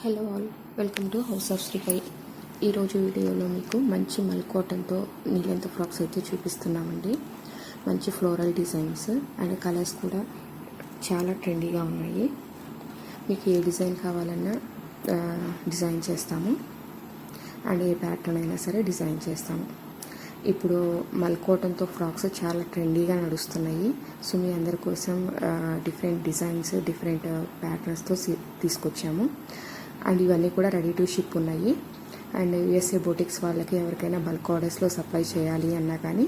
Hello all, welcome to house of Srikai. ఈరోజు వీడియోలో మీకు మంచి మల్ కాటన్తో నీళ్ళెంత ఫ్రాక్స్ అయితే చూపిస్తున్నామండి. మంచి ఫ్లోరల్ డిజైన్స్ అండ్ కలర్స్ కూడా చాలా ట్రెండీగా ఉన్నాయి. మీకు ఏ డిజైన్ కావాలన్నా డిజైన్ చేస్తాము అండ్ ఏ ప్యాటర్న్ అయినా సరే డిజైన్ చేస్తాము. ఇప్పుడు మల్ కాటన్తో ఫ్రాక్స్ చాలా ట్రెండీగా నడుస్తున్నాయి. సో మీ అందరి కోసం డిఫరెంట్ డిజైన్స్, డిఫరెంట్ ప్యాటర్న్స్తో తీసుకొచ్చాము. అండ్ ఇవన్నీ కూడా రెడీ టు షిప్ ఉన్నాయి. అండ్ యూఎస్ఏ బొటిక్స్ వాళ్ళకి ఎవరికైనా బల్క్ ఆర్డర్స్లో సప్లై చేయాలి అన్నా కానీ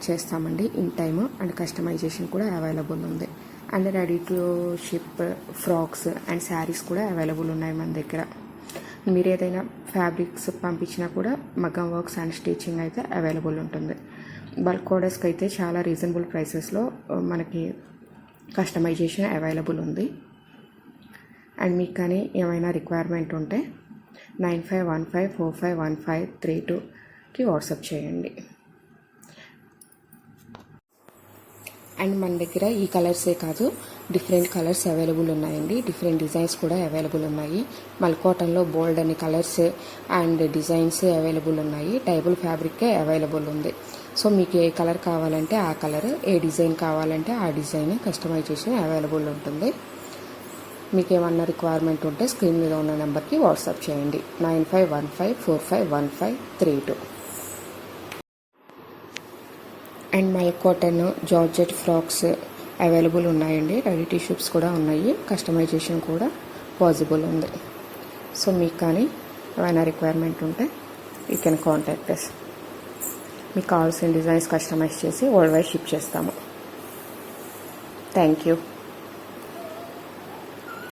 చేస్తామండి ఇన్ టైమ్. అండ్ కస్టమైజేషన్ కూడా అవైలబుల్ ఉంది. And ready to ship frocks and saris కూడా అవైలబుల్ ఉన్నాయి మన దగ్గర. మీరు ఏదైనా ఫ్యాబ్రిక్స్ పంపించినా కూడా మగ్గం వర్క్స్ అండ్ స్టిచ్చింగ్ అయితే అవైలబుల్ ఉంటుంది. బల్క్ ఆర్డర్స్కి అయితే చాలా రీజనబుల్ ప్రైసెస్లో మనకి కస్టమైజేషన్ అవైలబుల్ ఉంది. అండ్ మీకు కానీ ఏమైనా రిక్వైర్మెంట్ ఉంటే 9515451532కి వాట్సాప్ చేయండి. అండ్ మన దగ్గర ఈ కలర్సే కాదు, డిఫరెంట్ కలర్స్ అవైలబుల్ ఉన్నాయండి. డిఫరెంట్ డిజైన్స్ కూడా అవైలబుల్ ఉన్నాయి. మల్ కాటన్లో బోల్డ్ అనే కలర్స్ అండ్ డిజైన్స్ అవైలబుల్ ఉన్నాయి. టైబుల్ ఫ్యాబ్రికే అవైలబుల్ ఉంది. సో మీకు ఏ కలర్ కావాలంటే ఆ కలర్, ఏ డిజైన్ కావాలంటే ఆ డిజైన్ కస్టమైజేషన్ అవైలబుల్ ఉంటుంది. మీకు ఏమన్నా రిక్వైర్మెంట్ ఉంటే స్క్రీన్ మీద ఉన్న నెంబర్కి వాట్సాప్ చేయండి. 9515451532. అండ్ మల్ కాటన్ జార్జెట్ ఫ్రాక్స్ అవైలబుల్ ఉన్నాయండి. రెడీ టు షిప్స్ కూడా ఉన్నాయి. కస్టమైజేషన్ కూడా పాసిబుల్ ఉంది. సో మీకు కానీ ఏమైనా రిక్వైర్మెంట్ ఉంటే యూ కెన్ కాంటాక్ట్ అస్. మీకు కావాల్సిన డిజైన్స్ కస్టమైజ్ చేసి వరల్డ్ వైడ్ షిప్ చేస్తాము. Thank you.